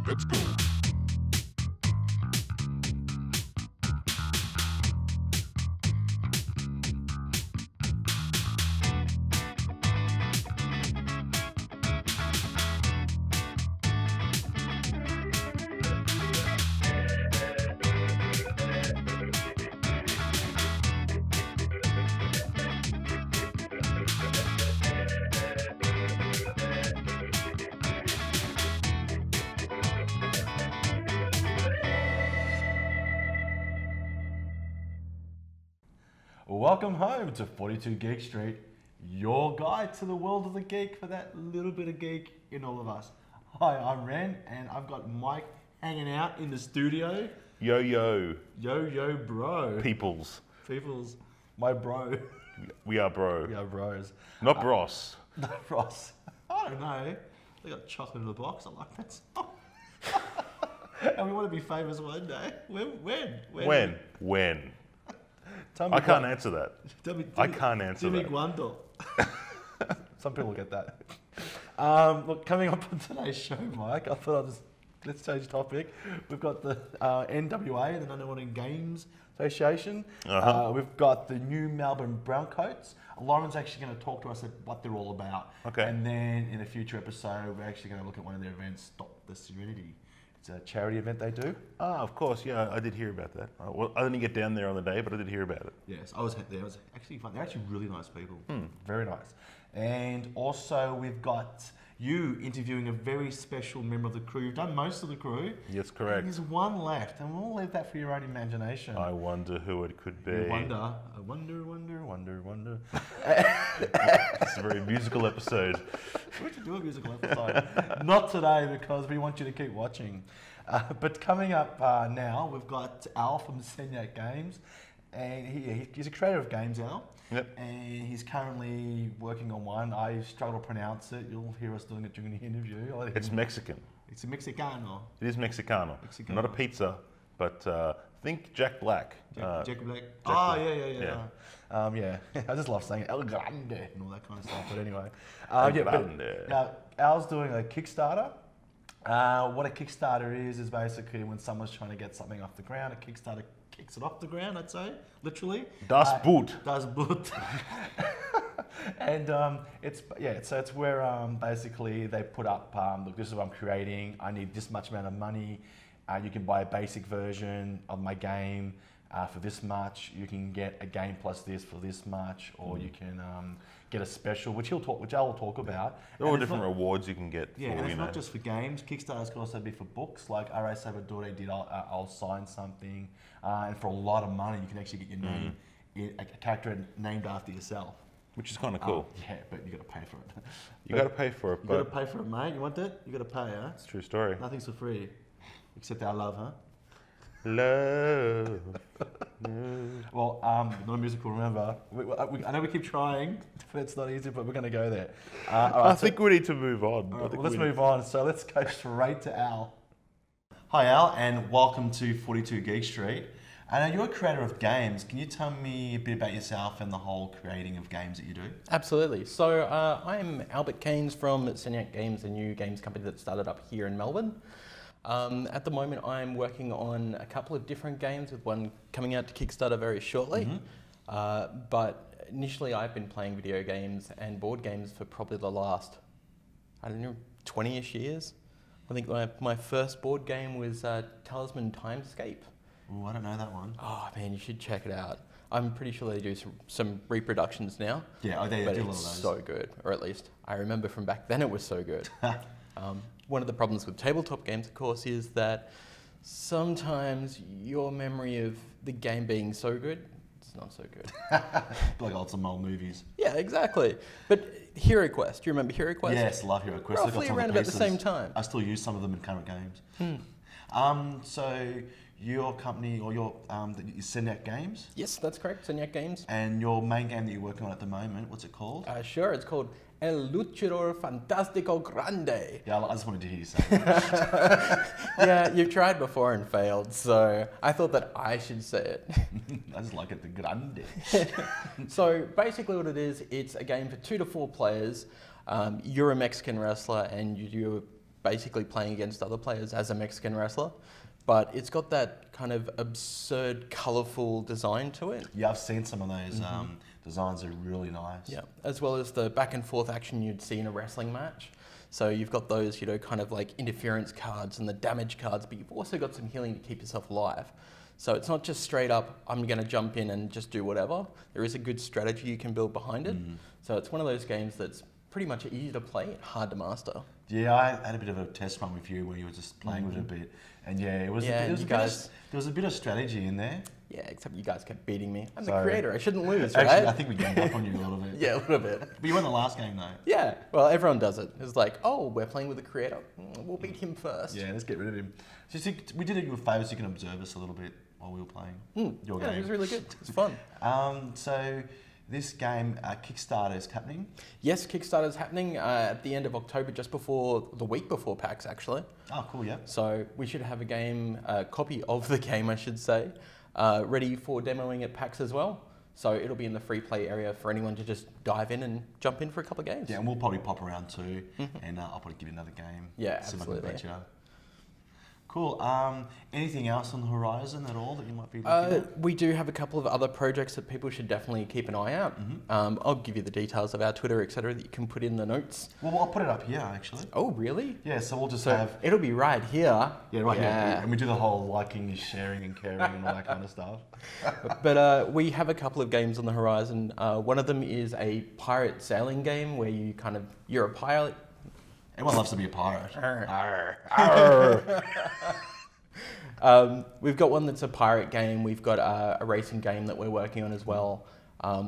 Let's go. Welcome home to 42 Geek Street, your guide to the world of the geek for that little bit of geek in all of us. Hi, I'm Ren, and I've got Mike hanging out in the studio. Yo, yo. Yo, yo, bro. Peoples. Peoples. My bro. We are bro. We are bros. Not bros. Not bros. I don't know. They got chocolate in the box. I like that stuff. And we want to be famous one day. When? When? I can't answer that. I can't answer that. Guando. Some people get that. Look, coming up on today's show, Mike, I thought let's change topic. We've got the NWA, the NWA and Games Association. We've got the new Melbourne Browncoats. Lauren's actually going to talk to us about what they're all about. Okay. And then in a future episode, we're actually going to look at one of their events, Stop the Serenity. It's a charity event they do. Ah, of course, yeah, I did hear about that. Well, I didn't get down there on the day, but I did hear about it. Yes, I was there. It was actually fun. They're actually really nice people. Very nice. And also we've got you interviewing a very special member of the crew. You've done most of the crew. Yes, correct. And there's one left, and we'll leave that for your own imagination. I wonder who it could be. You wonder. I wonder. It's a very musical episode. We should do a musical episode. Not today, because we want you to keep watching. But coming up now, we've got Al from Senyac Games, and he's a creator of games, Al. Yep. And he's currently working on one. I struggle to pronounce it. You'll hear us doing it during the interview. It's Mexican. It's a Mexicano. It is Mexicano. Not a pizza, but think Jack Black. Jack Black. Yeah. I just love saying it. El Grande and all that kind of stuff. But anyway. Al's doing a Kickstarter. What a Kickstarter is basically when someone's trying to get something off the ground. A Kickstarter kicks it off the ground, I'd say, literally. Das Boot. Das Boot. And it's where basically they put up, look, this is what I'm creating. I need this much amount of money. You can buy a basic version of my game for this much. You can get a game plus this for this much, or you can get a special, which I'll talk about. There are all different rewards you can get. Yeah, and it's not just for games. Kickstarters can also be for books, like R.A. Salvador did. I'll sign something, and for a lot of money, you can actually get your name, a character named after yourself. Which is kind of cool. Yeah, but you got to pay for it. You got to pay for it. You got to pay for it, mate. You want it? You got to pay, huh? It's a true story. Nothing's for free, except our love, huh? Love. Well, not a musical, remember. I know we keep trying, but it's not easy, but we're going to go there. I think we need to move on. Let's move on. So let's go straight to Al. Hi, Al, and welcome to 42 Geek Street. I know you're a creator of games. Can you tell me a bit about yourself and the whole creating of games that you do? Absolutely. So I'm Albert Keynes from Senyac Games, a new games company that started up here in Melbourne. At the moment, I'm working on a couple of different games, with one coming out to Kickstarter very shortly. But initially, I've been playing video games and board games for probably the last, 20-ish years. I think my first board game was Talisman Timescape. Oh, I don't know that one. Oh man, you should check it out. I'm pretty sure they do some reproductions now. Yeah, they do a lot of those. It's so good, or at least I remember from back then it was so good. One of the problems with tabletop games, of course, is that sometimes your memory of the game being so good, it's not so good. Like some old movies. Yeah, exactly. But Hero Quest, do you remember Hero Quest? Yes, love Hero Quest. Roughly around about the same time. I still use some of them in current games. So your company, or your Senyac Games? Yes, that's correct, Senyac Games. And your main game that you're working on at the moment, what's it called? Sure, it's called El Luchador Fantástico Grande. Yeah, I just wanted to hear you say it. Yeah, you've tried before and failed, so I thought that I should say it. I just like it, the grande. So basically what it is, it's a game for 2 to 4 players. You're a Mexican wrestler and you do basically playing against other players as a Mexican wrestler. But it's got that kind of absurd, colourful design to it. Yeah, I've seen some of those designs are really nice. Yeah, as well as the back and forth action you'd see in a wrestling match. So you've got those, you know, kind of like interference cards and the damage cards, but you've also got some healing to keep yourself alive. So it's not just straight up, I'm going to jump in and just do whatever. There is a good strategy you can build behind it. So it's one of those games that's pretty much easy to play and hard to master. Yeah, I had a bit of a test run with you where you were just playing with it a bit. And yeah, there was a bit of strategy in there. Yeah, except you guys kept beating me. I'm the creator, I shouldn't lose, right? Actually, I think we ganged up on you a little bit. Yeah, a little bit. But you won the last game though. Yeah, well, everyone does it. It's like, oh, we're playing with the creator. We'll beat him first. Yeah, let's get rid of him. So we did you a favour so you can observe us a little bit while we were playing your game. Yeah, it was really good. It was fun. So this game, Kickstarter is happening? Yes, Kickstarter is happening at the end of October, just before, the week before PAX actually. Oh, cool, yeah. So we should have a copy of the game, I should say, ready for demoing at PAX as well. So it'll be in the free play area for anyone to just dive in and jump in for a couple of games. Yeah, and we'll probably pop around too, and I'll probably give you another game. Yeah, absolutely. Cool. Anything else on the horizon at all that you might be looking at? We do have a couple of other projects that people should definitely keep an eye out. I'll give you the details of our Twitter, etc., that you can put in the notes. Well, I'll put it up here, actually. Oh, really? Yeah, so we'll just have... It'll be right here. Yeah, right here. And we do the whole liking, sharing and caring and all that kind of stuff. But we have a couple of games on the horizon. One of them is a pirate sailing game where you're a pilot. Everyone loves to be a pirate. Arr. Arr. We've got one that's a pirate game. We've got a racing game that we're working on as well.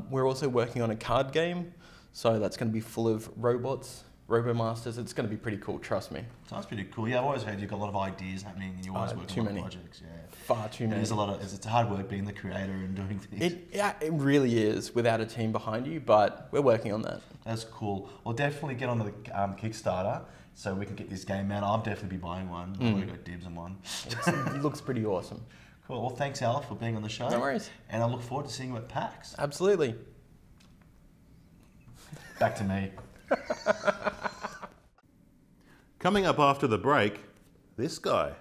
We're also working on a card game. So that's going to be full of robots, RoboMasters. It's going to be pretty cool, trust me. Sounds pretty cool. Yeah, I've always heard you've got a lot of ideas happening and you're always working on projects. Yeah. Far too many. There's it's hard work being the creator and doing things. It really is without a team behind you, but we're working on that. That's cool. Well, definitely get on the Kickstarter so we can get this game out. I'll definitely be buying one. I've already got dibs on one. It looks pretty awesome. Cool. Well, thanks, Al, for being on the show. No worries. And I look forward to seeing you at PAX. Absolutely. Back to me. Coming up after the break, this guy.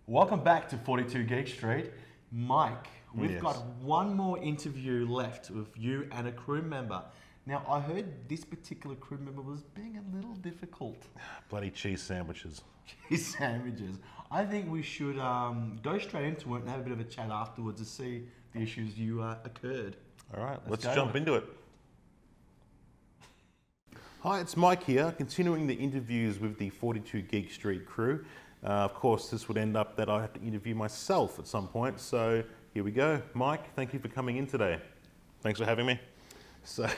Welcome back to 42 Geek Street. Mike, we've got one more interview left with you and a crew member. Now, I heard this particular crew member was being a little difficult. Bloody cheese sandwiches. Cheese sandwiches. I think we should go straight into it and have a bit of a chat afterwards to see the issues you occurred. All right, let's jump into it. Hi, it's Mike here, continuing the interviews with the 42 Geek Street crew. Of course, this would end up that I have to interview myself at some point, so here we go. Mike, thank you for coming in today. Thanks for having me. So,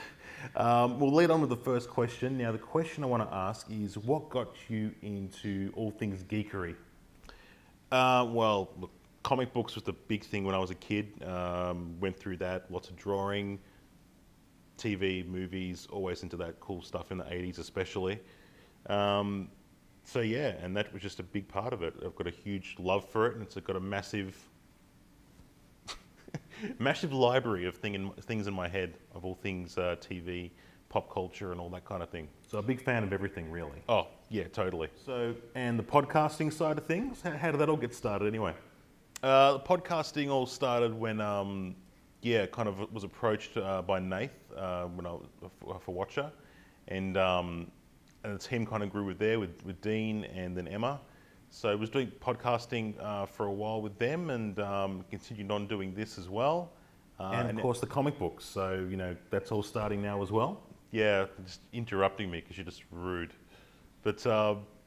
we'll lead on with the first question. Now, the question I want to ask is, what got you into all things geekery? Well, look, comic books was the big thing when I was a kid. Went through that, lots of drawing, TV, movies, always into that cool stuff in the 80s especially. So yeah, and that was just a big part of it. I've got a huge love for it, and it's got a massive, massive library of things in my head, of all things TV, pop culture, and all that kind of thing. So a big fan of everything, really. Oh, yeah, totally. So, and the podcasting side of things, how did that all get started anyway? Podcasting all started when, yeah, kind of was approached by Nath when I was for Watcher, and the team kind of grew with Dean and then Emma. So I was doing podcasting for a while with them, and continued on doing this as well. And of course the comic books, so you know that's all starting now as well. Yeah, just interrupting me because you're just rude. But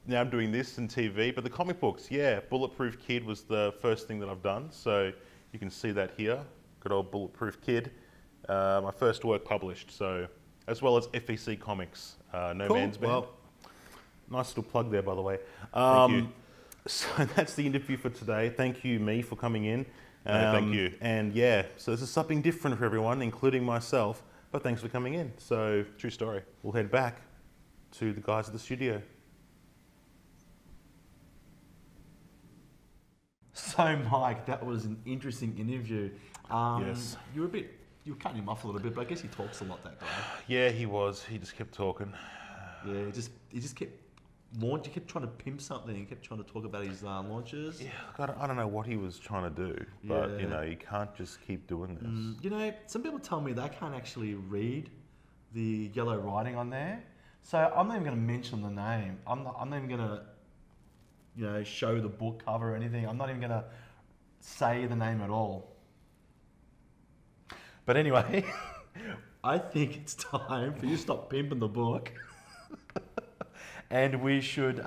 now I'm doing this in TV, but the comic books, yeah, Bulletproof Kid was the first thing that I've done. So you can see that here, good old Bulletproof Kid. My first work published, so as well as FEC Comics, No Cool. Man's Band. Well, nice little plug there, by the way. Thank you. So that's the interview for today. Thank you, me, for coming in. Thank you. And yeah, so this is something different for everyone, including myself. But thanks for coming in. So True story. we'll head back to the guys at the studio. So Mike, that was an interesting interview. Yes. You were cutting him off a little bit, but I guess he talks a lot, that guy. Yeah, he was. He just kept talking. Yeah, he just kept he kept trying to pimp something. He kept trying to talk about his launches. Yeah, I don't know what he was trying to do, but Yeah. you know, you can't just keep doing this. You know, some people tell me they can't actually read the yellow writing on there, so I'm not even going to mention the name. I'm not even going to, you know, show the book cover or anything. I'm not even going to say the name at all. But anyway, I think it's time for you to stop pimping the book. And we should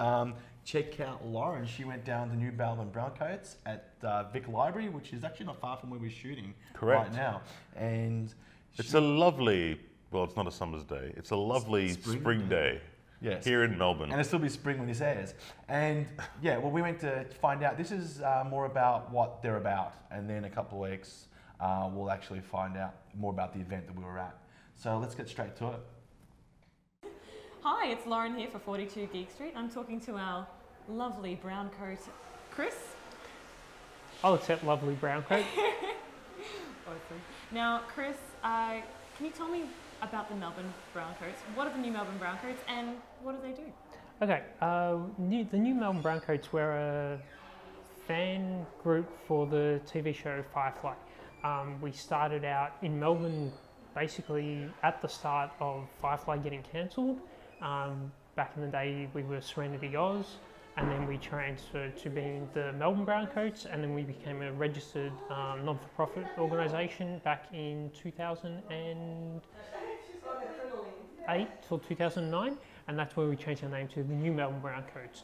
check out Lauren. She went down to New Melbourne Browncoats at Vic Library, which is actually not far from where we're shooting right now. And It's a lovely, well, it's not a summer's day. It's a lovely spring day. Yes. Here in Melbourne. And it'll still be spring when this airs. And yeah, well, we went to find out. This is more about what they're about. And then a couple of weeks, we'll actually find out more about the event that we were at. So let's get straight to it. Hi, it's Lauren here for 42 Geek Street. I'm talking to our lovely brown coat, Chris. I'll accept lovely brown coat. Awesome. Now, Chris, can you tell me about the Melbourne Browncoats? What are the new Melbourne Browncoats and what do they do? Okay, the new Melbourne Browncoats, we're a fan group for the TV show Firefly. We started out in Melbourne basically at the start of Firefly getting cancelled. Back in the day we were Serenity Oz, and then we transferred to being the Melbourne Browncoats, and then we became a registered non-for-profit organisation back in 2008 till 2009, and that's where we changed our name to the new Melbourne Browncoats,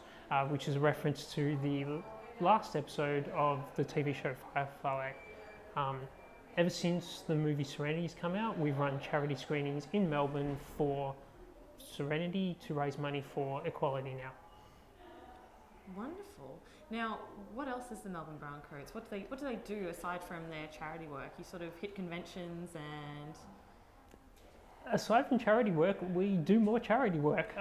which is a reference to the last episode of the TV show Firefly. Ever since the movie Serenity's come out, we've run charity screenings in Melbourne for Serenity to raise money for equality now. Wonderful. Now, what else is the Melbourne Browncoats? What do they do aside from their charity work? You sort of hit conventions and... Aside from charity work, we do more charity work.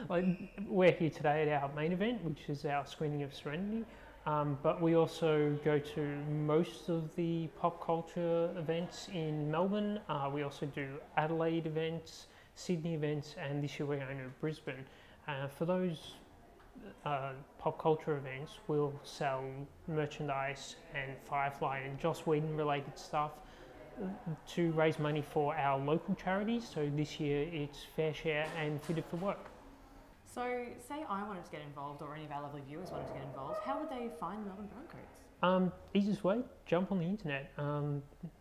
Like we're here today at our main event, which is our screening of Serenity. But we also go to most of the pop culture events in Melbourne. We also do Adelaide events, Sydney events, and this year we're going to Brisbane. For those pop culture events, we'll sell merchandise and Firefly and Joss Whedon related stuff to raise money for our local charities. So this year it's Fair Share and Fitted for Work. So, say I wanted to get involved, or any of our lovely viewers wanted to get involved, how would they find Melbourne Browncoats? Easiest way, jump on the internet.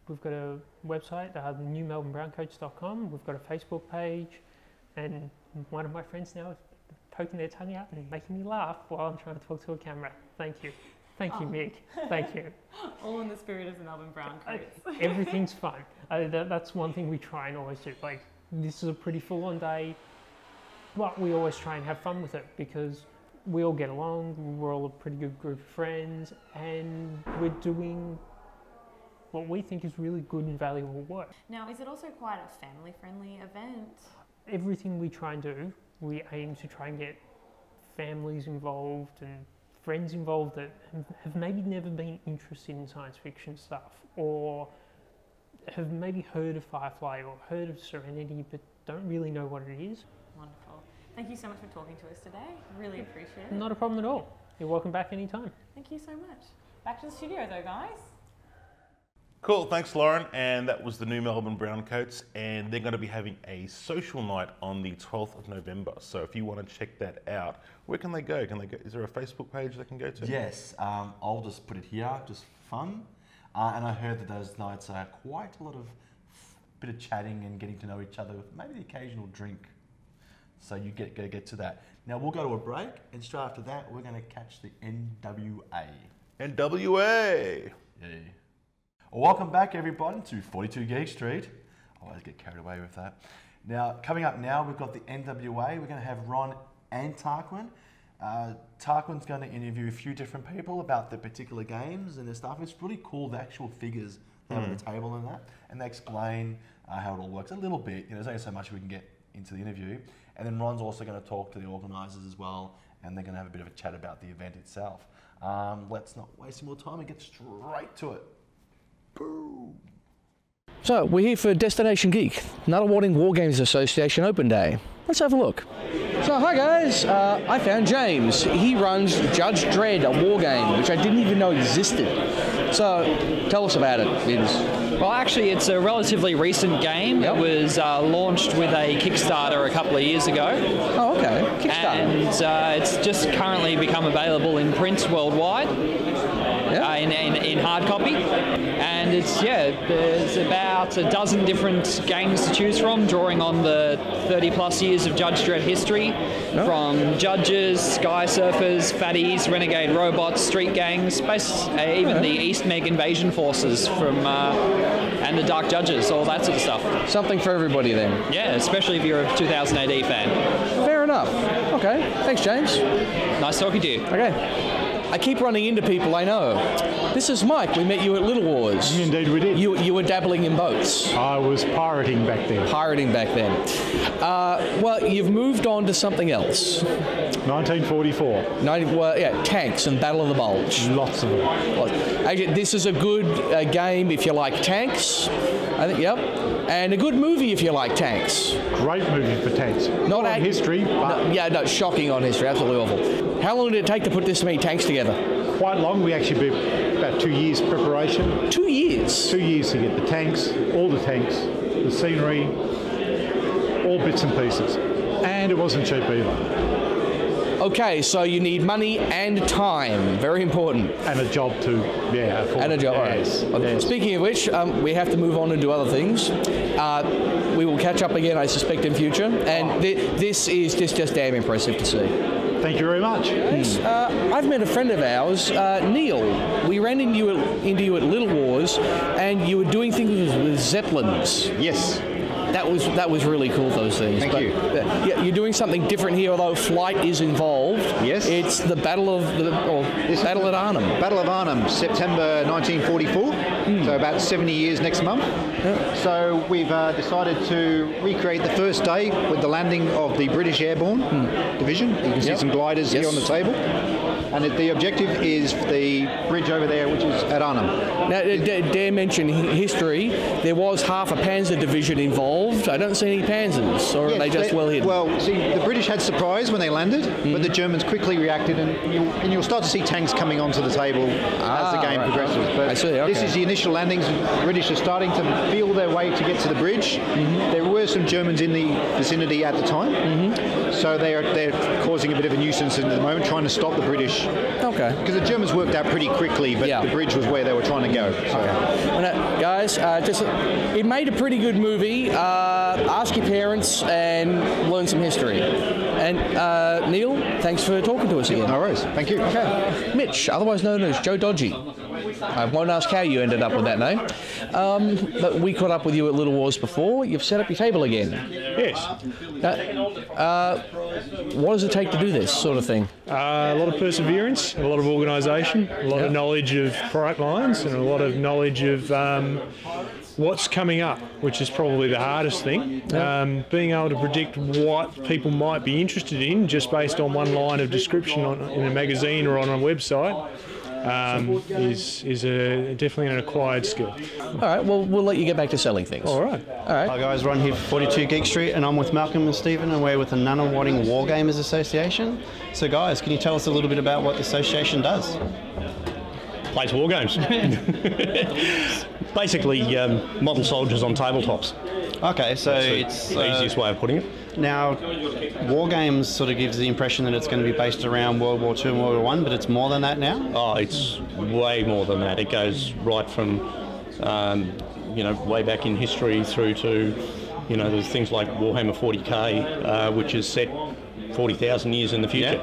We've got a website, newmelbournebrowncoats.com. We've got a Facebook page, and one of my friends now is poking their tongue out and making me laugh while I'm trying to talk to a camera. Thank you. Thank you, Mick. Thank you. All in the spirit of the Melbourne Browncoats. Everything's fun. That's one thing we try and always do. Like, this is a pretty full-on day, but we always try and have fun with it because we all get along, we're all a pretty good group of friends, and we're doing what we think is really good and valuable work. Now, is it also quite a family-friendly event? Everything we try and do, we aim to try and get families involved and friends involved that have maybe never been interested in science fiction stuff, or have maybe heard of Firefly or heard of Serenity but don't really know what it is. Wonderful. Thank you so much for talking to us today. Really appreciate it. Not a problem at all. You're welcome back anytime. Thank you so much. Back to the studio though, guys. Cool, thanks Lauren. And that was the new Melbourne Browncoats, and they're going to be having a social night on the 12th of November. So if you want to check that out, where can they go? Is there a Facebook page they can go to? Yes, I'll just put it here, just for fun. And I heard that those nights are quite a lot of bit of chatting and getting to know each other, with maybe the occasional drink. So you get to that. Now we'll go to a break, and straight after that, we're going to catch the NWA. NWA! Yeah. Welcome back, everybody, to 42 Geek Street. I always get carried away with that. Now, coming up now, we've got the NWA. We're going to have Ron and Tarquin. Tarquin's going to interview a few different people about the particular games and their stuff. It's really cool, the actual figures they have on the table and that. And they explain how it all works a little bit. You know, there's only so much we can get into the interview. And then Ron's also going to talk to the organisers as well, and they're going to have a bit of a chat about the event itself. Let's not waste more time and get straight to it. Boom. So, we're here for Destination Geek, Nunawading War Games Association Open Day. Let's have a look. So, hi guys, I found James. He runs Judge Dredd, a war game, which I didn't even know existed. So, tell us about it, Vince. Well, actually, it's a relatively recent game. Yep. It was launched with a Kickstarter a couple of years ago. Oh, okay. Kickstarter. And it's just currently become available in print worldwide, Yep. in hard copy. And there's about a dozen different games to choose from, drawing on the 30-plus years of Judge Dredd history, from Judges, Sky Surfers, Fatties, Renegade Robots, Street Gangs, even the East Meg Invasion Forces from and the Dark Judges, all that sort of stuff. Something for everybody then. Yeah, especially if you're a 2000 AD fan. Fair enough. Okay. Thanks, James. Nice talking to you. Okay. I keep running into people I know. This is Mike. We met you at Little Wars. Indeed we did. You were dabbling in boats. I was pirating back then. Pirating back then. Well, you've moved on to something else. 1944. Tanks and Battle of the Bulge. Lots of them. Actually, this is a good game if you like tanks. I think, yep. And a good movie if you like tanks. Great movie for tanks. Not on history, but... shocking on history. Absolutely awful. How long did it take to put this many tanks together? Quite long. We actually did about 2 years preparation. 2 years? 2 years to get the tanks, all the tanks, the scenery, all bits and pieces. And it wasn't cheap either. Okay, so you need money and time. Very important. And a job to, afford. And a job, yes. All right. Yes. Speaking of which, we have to move on and do other things. We will catch up again, I suspect, in future. And this is just damn impressive to see. Thank you very much. I've met a friend of ours, Neil. We ran into you at Little Wars, and you were doing things with Zeppelins. Yes. That was really cool, those things. Thank you. Yeah, you're doing something different here, although flight is involved. Yes. It's the Battle at Arnhem. Battle of Arnhem, September 1944. So about 70 years next month. Yeah. So we've decided to recreate the first day with the landing of the British Airborne Division. You can see some gliders here on the table. And the objective is the bridge over there, which is at Arnhem. Now, dare mention history, there was half a Panzer division involved. I don't see any Panzers, or are they just well hidden? Well, see, the British had surprise when they landed, but the Germans quickly reacted, and you'll start to see tanks coming onto the table as the game progresses. But I see, okay. This is the initial landings. The British are starting to feel their way to get to the bridge. There were some Germans in the vicinity at the time, so they're causing a bit of a nuisance at the moment, trying to stop the British. Okay. Because the Germans worked out pretty quickly, but the bridge was where they were trying to go. So. Well, guys, it made a pretty good movie. Ask your parents and learn some history. And Neil, thanks for talking to us again. No worries. Thank you. Okay. Mitch, otherwise known as Joe Dodgy. I won't ask how you ended up with that name. But we caught up with you at Little Wars before. You've set up your table again. Yes. What does it take to do this sort of thing? A lot of perseverance, a lot of organisation, a lot of knowledge of product lines, and a lot of knowledge of what's coming up, which is probably the hardest thing. Being able to predict what people might be interested in just based on one line of description in a magazine or on a website is definitely an acquired skill. All right, well, we'll let you get back to selling things. All right. Hi guys, Ron here for 42 Geek Street, and I'm with Malcolm and Stephen, and we're with the Nunawading War Gamers Association. So guys, can you tell us a little bit about what the association does? Plays war games. Basically, model soldiers on tabletops. Okay, so it's the easiest way of putting it. Now, war games sort of gives the impression that it's going to be based around World War II and World War I, but it's more than that now? Oh, it's way more than that. It goes right from, way back in history through to, there's things like Warhammer 40k, which is set 40,000 years in the future.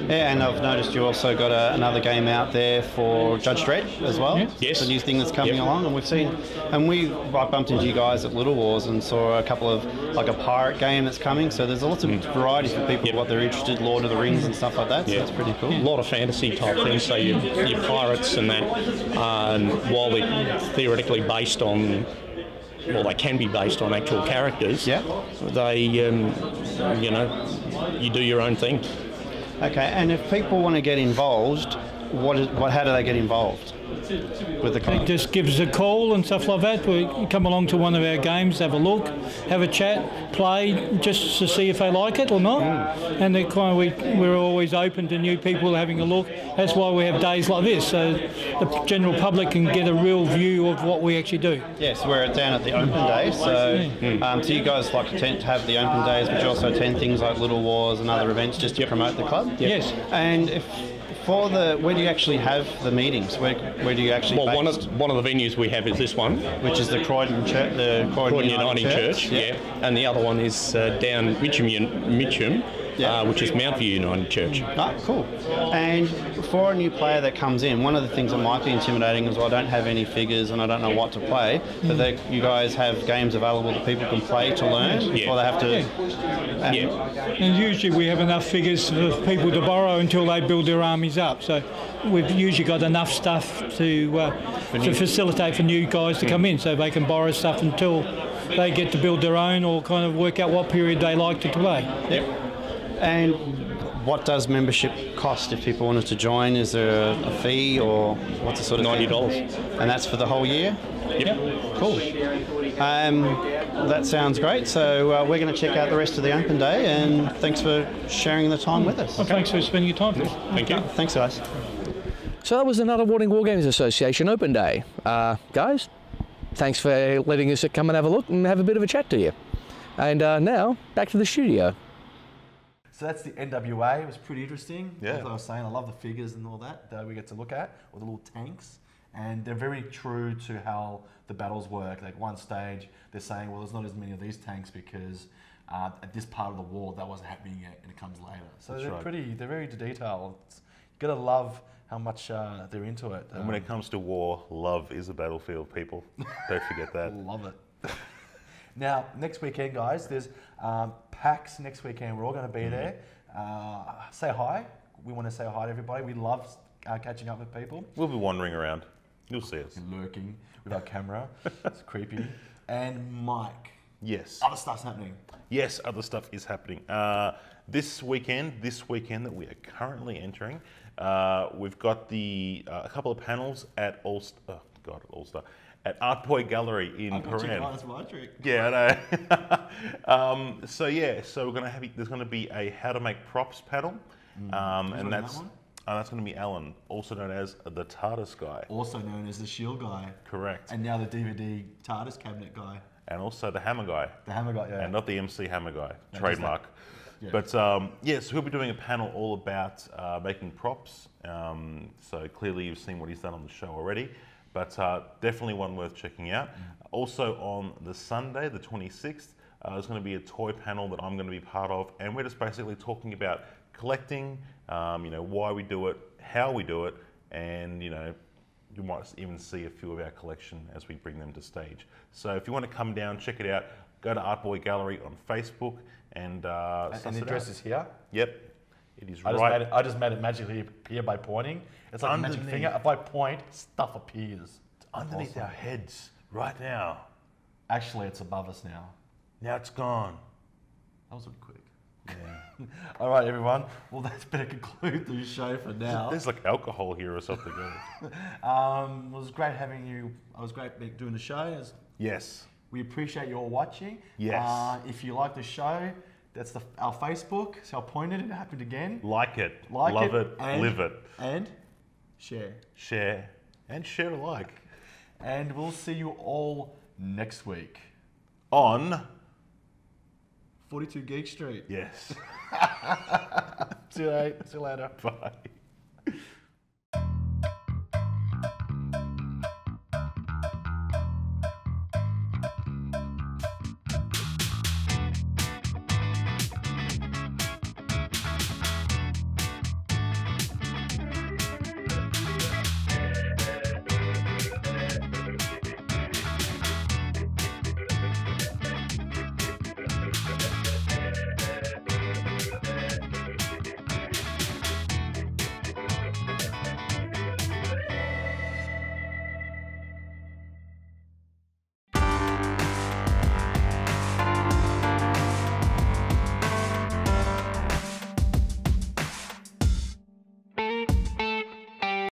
Yeah, and I've noticed you also got another game out there for Judge Dredd as well. Yes. It's a new thing that's coming along, and I bumped into you guys at Little Wars and saw a couple of, like a pirate game that's coming, so there's lots of variety for people what they're interested, Lord of the Rings and stuff like that, so that's pretty cool. A lot of fantasy type things, so your pirates and that, while they're theoretically based on, well, they can be based on actual characters, they, you do your own thing. Okay, and if people want to get involved, how do they get involved? with the club? Just give us a call and stuff like that. We come along to one of our games, have a look, have a chat, play, just to see if they like it or not. And they're we're always open to new people having a look. That's why we have days like this, so the general public can get a real view of what we actually do. Yes, we're down at the open day, so you guys like to tend to have the open days, but you also attend things like Little Wars and other events just to promote the club? Yes. And where do you actually have the meetings? Where do you actually? Well, one of the venues we have is this one, which is the Croydon Church, Croydon Uniting Church. Yeah. And the other one is down Mitcham. Which is Mount View United Church. Ah, cool. And for a new player that comes in, one of the things that might be intimidating is, well, I don't have any figures and I don't know what to play, but you guys have games available that people can play to learn before they have to... And usually we have enough figures for people to borrow until they build their armies up. So we've usually got enough stuff to facilitate for new guys to come in, so they can borrow stuff until they get to build their own or kind of work out what period they like to play. Yep. And what does membership cost if people wanted to join? Is there a fee, or what's the sort of $90? And that's for the whole year? Yep. Cool. That sounds great. So we're going to check out the rest of the open day, and thanks for sharing the time with us. Well, thanks for spending your time. Thank you. Thanks, guys. So that was another Warning War Games Association open day. Guys, thanks for letting us come and have a look and have a bit of a chat to you. And now, back to the studio. So that's the NWA. It was pretty interesting. Yeah. As I was saying, I love the figures and all that we get to look at, or the little tanks. And they're very true to how the battles work. Like one stage, they're saying, well, there's not as many of these tanks because at this part of the war, that wasn't happening yet, and it comes later. So they're very detailed. You gotta love how much they're into it. And when it comes to war, love is a battlefield, people. Don't forget that. Love it. Now, next weekend, guys, there's PAX next weekend. We're all going to be there. Say hi. We want to say hi to everybody. We love catching up with people. We'll be wandering around. You'll see us. Lurking with our camera. It's creepy. And Mike. Yes. Other stuff's happening. Yes, other stuff is happening. This weekend that we are currently entering, we've got a couple of panels at All-Star. At Art Boy Gallery in Paran. That's my trick. Yeah, I know. So we're gonna have. There's gonna be a how to make props panel, and that's gonna be Alan, also known as the TARDIS guy. Also known as the Shield guy. Correct. And now the DVD TARDIS cabinet guy. And also the Hammer guy. The Hammer guy, yeah. And not the MC Hammer guy, no, trademark. Yeah. But so he'll be doing a panel all about making props. So clearly you've seen what he's done on the show already. But definitely one worth checking out. Also on the Sunday, the 26th, there's going to be a toy panel that I'm going to be part of, and we're just basically talking about collecting, why we do it, how we do it, and you might even see a few of our collection as we bring them to stage. So if you want to come down, check it out, go to Art Boy Gallery on Facebook, and the address is here? Yep. It is I just made it magically appear by pointing. It's like a magic finger. If I point, stuff appears. It's underneath our heads right now. Actually, it's above us now. Now it's gone. That was really quick. Yeah. All right, everyone. Well, that's better conclude the show for now. There's like alcohol here or something. It was great having you. It was great doing the show. Yes. We appreciate you all watching. Yes. If you like the show, that's our Facebook. So I pointed it happened again. Like it. Love it. And, live it. And share. Share. And share alike. And we'll see you all next week. On 42 Geek Street. Yes. See you later. Bye.